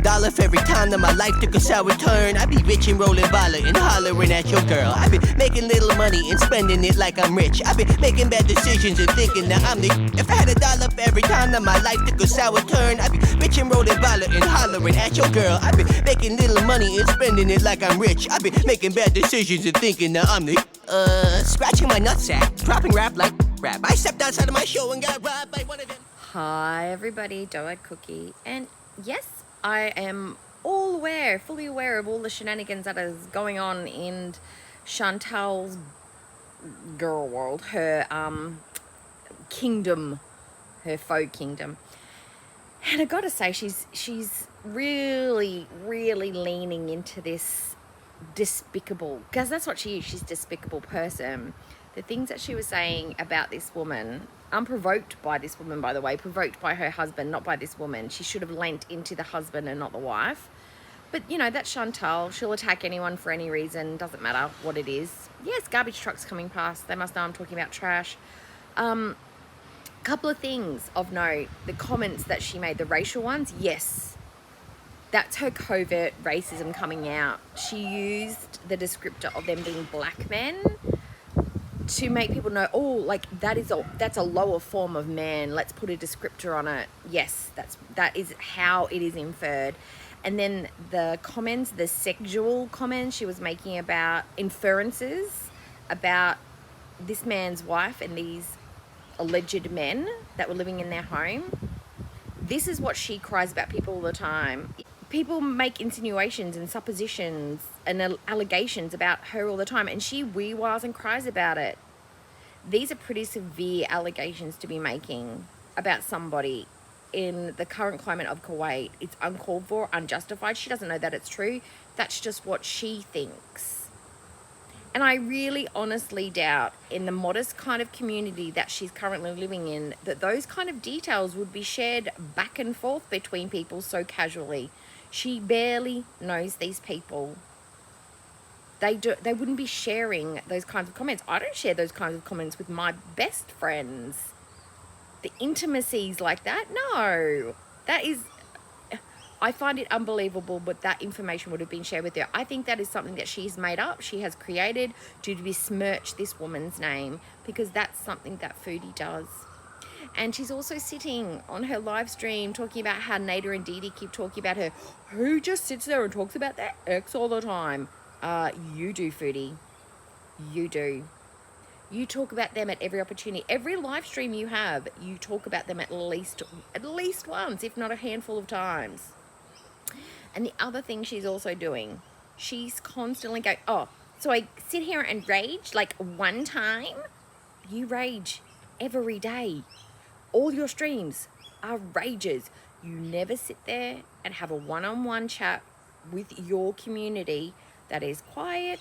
$1 for every time that my life took a sour turn, I'd be rich and rolling baller and hollering at your girl. I'd be making little money and spending it like I'm rich. I'd be making bad decisions and thinking that I'm the. If I had $1 for every time that my life took a sour turn, I'd be rich and rolling baller and hollering at your girl. I'd be making little money and spending it like I'm rich. I'd be making bad decisions and thinking that I'm the. Scratching my nutsack, dropping rap like rap. I stepped outside of my show and got robbed by one of them. Hi everybody, Doe Cookie, and yes, I am fully aware of all the shenanigans that is going on in Chantal's girl world, her kingdom, her faux kingdom. And I gotta say, she's really leaning into this despicable, because that's what she is. She's a despicable person. The things that she was saying about this woman, unprovoked by this woman, by the way, provoked by her husband, not by this woman. She should have lent into the husband and not the wife. But, you know, that's Chantal. She'll attack anyone for any reason. Doesn't matter what it is. Yes, garbage trucks coming past. They must know I'm talking about trash. Couple of things of note. The comments that she made, the racial ones, yes. That's her covert racism coming out. She used the descriptor of them being black men to make people know, oh, like that's a lower form of man. Let's put a descriptor on it. Yes, that is how it is inferred. And then the comments, the sexual comments she was making about inferences about this man's wife and these alleged men that were living in their home. This is what she cries about people all the time. People make insinuations and suppositions and allegations about her all the time, and she wee-wahs and cries about it. These are pretty severe allegations to be making about somebody in the current climate of Kuwait. It's uncalled for, unjustified. She doesn't know that it's true. That's just what she thinks. And I really honestly doubt, in the modest kind of community that she's currently living in, that those kind of details would be shared back and forth between people so casually. She barely knows these people. They wouldn't be sharing those kinds of comments. I don't share those kinds of comments with my best friends. The intimacies like that, no. That is, I find it unbelievable, but that information would have been shared with her. I think that is something that she's made up, she has created to besmirch this woman's name, because that's something that Foodie does. And she's also sitting on her live stream talking about how Nader and Didi keep talking about her. Who just sits there and talks about their ex all the time? You do, Foodie. You do. You talk about them at every opportunity. Every live stream you have, you talk about them at least once, if not a handful of times. And the other thing she's also doing, she's constantly going, oh, so I sit here and rage like one time? You rage every day. All your streams are rages. You never sit there and have a one-on-one chat with your community that is quiet,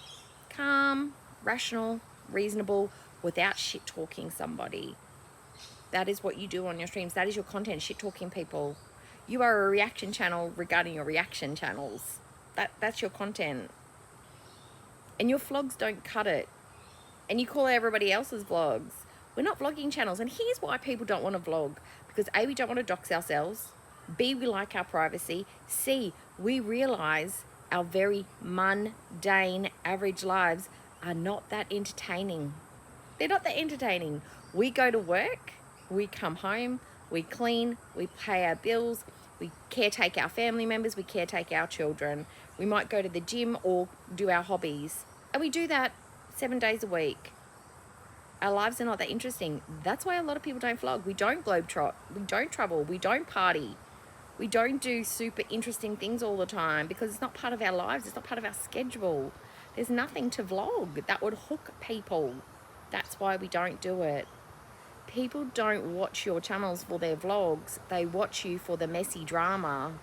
calm, rational, reasonable, without shit-talking somebody. That is what you do on your streams. That is your content, shit-talking people. You are a reaction channel regarding your reaction channels. That's your content. And your vlogs don't cut it. And you call everybody else's vlogs. We're not vlogging channels. And here's why people don't want to vlog. Because A, we don't want to dox ourselves. B, we like our privacy. C, we realize our very mundane, average lives are not that entertaining. They're not that entertaining. We go to work, we come home, we clean, we pay our bills, we caretake our family members, we caretake our children. We might go to the gym or do our hobbies. And we do that 7 days a week. Our lives are not that interesting. That's why a lot of people don't vlog. We don't globetrot. We don't travel. We don't party. We don't do super interesting things all the time because it's not part of our lives. It's not part of our schedule. There's nothing to vlog that would hook people. That's why we don't do it. People don't watch your channels for their vlogs. They watch you for the messy drama,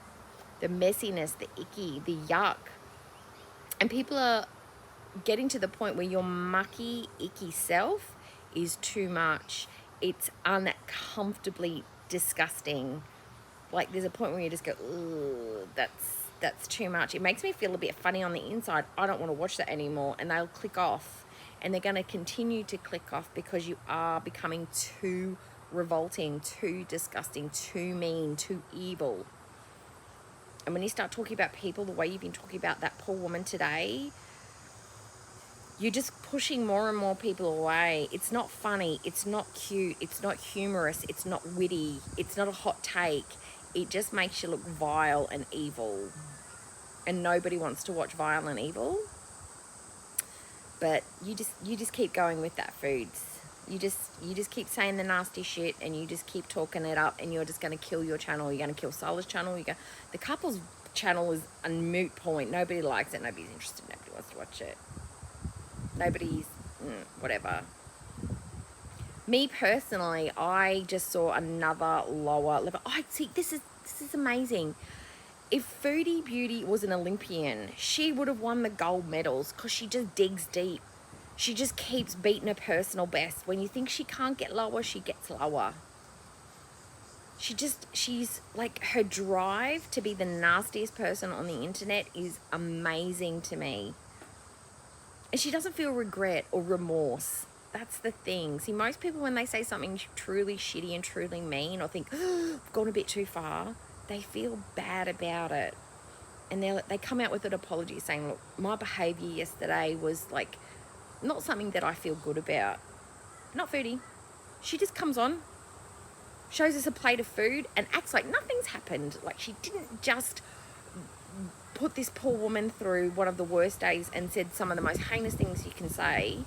the messiness, the icky, the yuck. And people are getting to the point where your mucky, icky self is too much. It's uncomfortably disgusting. Like there's a point where you just go, ugh, that's too much. It makes me feel a bit funny on the inside. I don't want to watch that anymore. And they'll click off. And they're going to continue to click off because you are becoming too revolting, too disgusting, too mean, too evil. And when you start talking about people the way you've been talking about that poor woman today, you're just pushing more and more people away. It's not funny. It's not cute. It's not humorous. It's not witty. It's not a hot take. It just makes you look vile and evil. And nobody wants to watch vile and evil. But you just keep going with that, Foods. You just keep saying the nasty shit, and you just keep talking it up, and you're just going to kill your channel. You're going to kill Salah's channel. The couple's channel is a moot point. Nobody likes it. Nobody's interested. Nobody wants to watch it. Nobody's whatever. Me personally, I just saw another lower level. I see. This is amazing. If Foodie Beauty was an Olympian, she would have won the gold medals because she just digs deep. She just keeps beating her personal best. When you think she can't get lower, she gets lower. She's like, her drive to be the nastiest person on the internet is amazing to me. And she doesn't feel regret or remorse. That's the thing. See, most people, when they say something truly shitty and truly mean, or think, oh, I've gone a bit too far, they feel bad about it. And they come out with an apology saying, look, my behaviour yesterday was like not something that I feel good about. Not Foodie. She just comes on, shows us a plate of food, and acts like nothing's happened. Like she didn't just put this poor woman through one of the worst days and said some of the most heinous things you can say.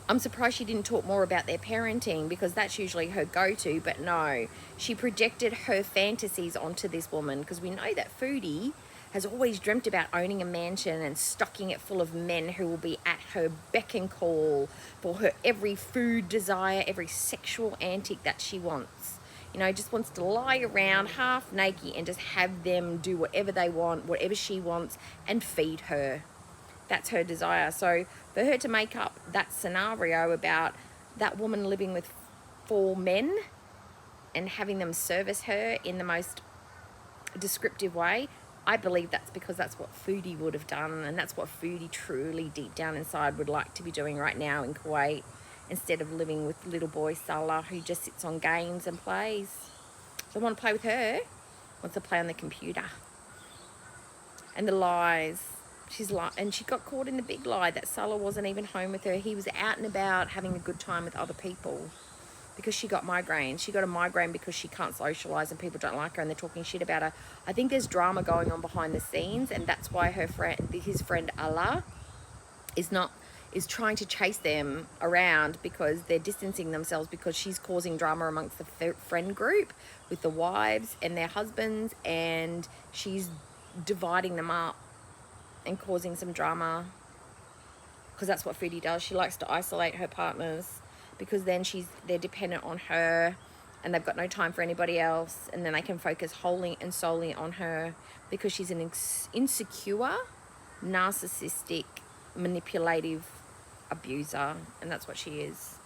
I'm surprised she didn't talk more about their parenting, because that's usually her go-to, but no, she projected her fantasies onto this woman, because we know that Foodie has always dreamt about owning a mansion and stocking it full of men who will be at her beck and call for her every food desire, every sexual antic that she wants. You know, just wants to lie around half naked and just have them do whatever they want, whatever she wants, and feed her. That's her desire. So for her to make up that scenario about that woman living with 4 men and having them service her in the most descriptive way, I believe that's because that's what Foodie would have done, and that's what Foodie truly deep down inside would like to be doing right now in Kuwait, instead of living with little boy Salah, who just sits on games and plays. Doesn't want to play with her, wants to play on the computer. And the lies. And she got caught in the big lie that Salah wasn't even home with her. He was out and about having a good time with other people, because she got migraines. She got a migraine because she can't socialise and people don't like her and they're talking shit about her. I think there's drama going on behind the scenes, and that's why his friend Allah is trying to chase them around, because they're distancing themselves, because she's causing drama amongst the friend group with the wives and their husbands, and she's dividing them up and causing some drama, because that's what Foodie does. She likes to isolate her partners, because then they're dependent on her and they've got no time for anybody else, and then they can focus wholly and solely on her, because she's an insecure, narcissistic, manipulative abuser, and that's what she is.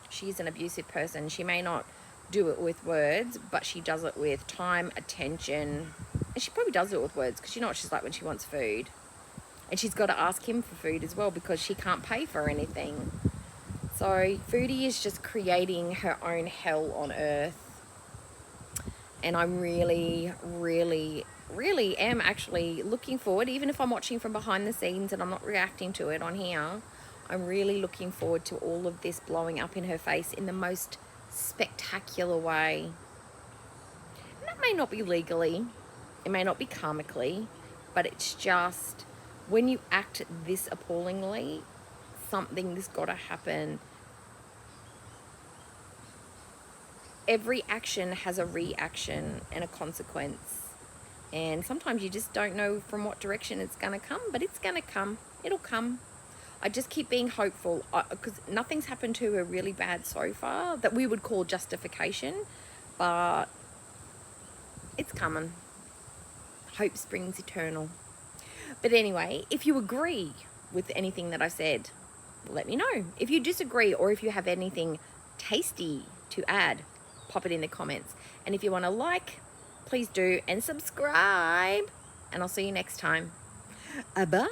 She's an abusive person. She may not do it with words, but she does it with time, attention, and she probably does it with words, because you know what she's like when she wants food. And she's got to ask him for food as well, because she can't pay for anything. So Foodie is just creating her own hell on earth. And I'm really, really, really am actually looking forward, even if I'm watching from behind the scenes and I'm not reacting to it on here, I'm really looking forward to all of this blowing up in her face in the most spectacular way. And that may not be legally, it may not be karmically, but it's just, when you act this appallingly, something's got to happen. Every action has a reaction and a consequence. And sometimes you just don't know from what direction it's going to come, but it's going to come. It'll come. I just keep being hopeful, because nothing's happened to her really bad so far that we would call justification, but it's coming. Hope springs eternal. But anyway, if you agree with anything that I said, let me know. If you disagree, or if you have anything tasty to add, pop it in the comments. And if you want to like, please do, and subscribe. And I'll see you next time. Bye.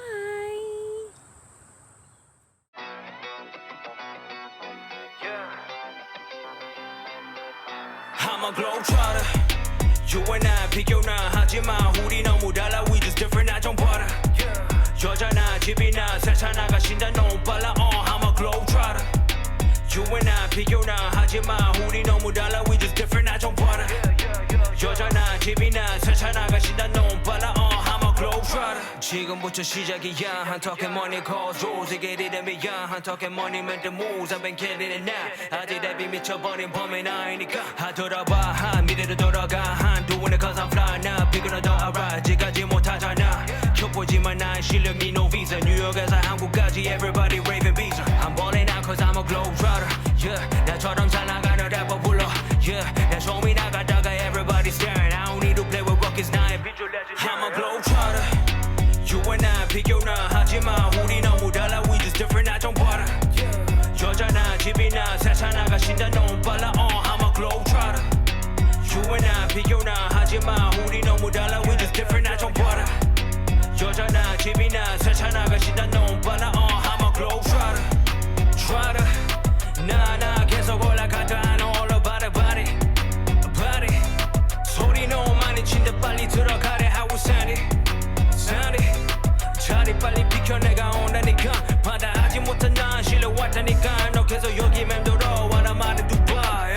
I'm a globetrotter. You and I 비교나 하지마 우리 너무 달라 we just different 나 좀 봐라 여자나 집이나 세차나가 신다 너무 빨라 I'm a globetrotter You and I 비교나 하지마 우리 너무 달라 we just different 나 좀 봐라 여자나 집이나 세차나가 신다 너무 빨라 I'm a globetrotter 지금부터 시작이야 한턱에 money calls rules 이게 리듬이야 한턱에 money meant the moves I've been killing it now 아직 랩이 미쳐버린 범인 아니니까 하더라봐 한 미래로 돌아가 한 doing it cause I'm fly now 비교나 더 알아 아직까지 못하잖아 켜보지만 난 실력이 no visa 뉴욕에서 한국까지 everybody raving visa I'm balling out cause I'm a globetrotter yeah 나처럼 잘 나가는 래퍼 불러 yeah 내 쇼미 나가다가 everybody staring I don't need to play with rockets 나의 빗줄 legend I'm a globetrotter You and I 비교나 하지마 우리 너무 달라 we just different 나 좀 봐라 여자나 집이나 세차나가 신다 너무 빨라 I'm a globetrotter You and I 비교나 하지마 우리 너무 달라 we just different 나 좀 봐라 여자나 집이나 세차나가 신다 너무 빨라 I'm a globetrotter Trotter 나 계속 올라가다 I know all about it body body 소리 너무 많이 친다 빨리 들어가래 how we sound it sound it 자리 빨리 비켜 내가 온다니까 받아하지 못한 난 실려왔다니까 너 계속 여기 맴돌아 와라 말은 두바이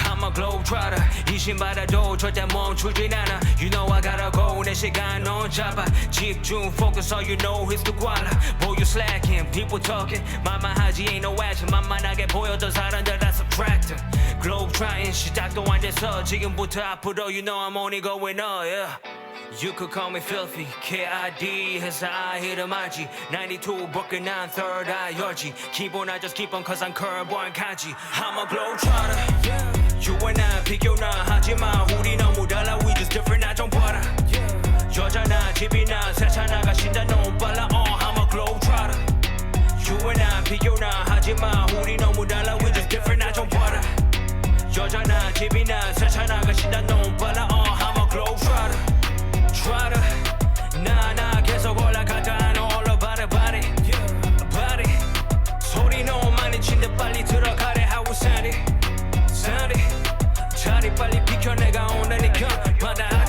I'm a globetrotter 이 신발에도 절대 멈추진 않아 You know I gotta go 내 시간 넌 잡아 집중 focus all you know is the guala Boy you slacking people talking 말만 하지 ain't no action 만만하게 보였던 사람들 다 subtracting globetrotting 시작도 안 돼서 지금부터 앞으로 You know I'm only going up yeah You could call me filthy, KID 해서 I hit a margy 92 broken 9 third eye 열지 기본 I just keep on cause I'm curb one kanji I'm a globetrotter You and I 비교나 하지마 우리 너무 달라 we just different 나 좀 봐라 여자나 집이나 세차나가 신다 너무 빨라 I'm a globetrotter You and I 비교나 하지마 우리 너무 달라 we just different 나 좀 봐라 여자나 집이나 세차나가 신다 너무 빨라 I'm a globetrotter Trotter 나 계속 올라가다 I know all about it body body 소리 너무 많이 친다 빨리 들어가래 how we sound it sound it 자리 빨리 비켜 내가 온다니까 받아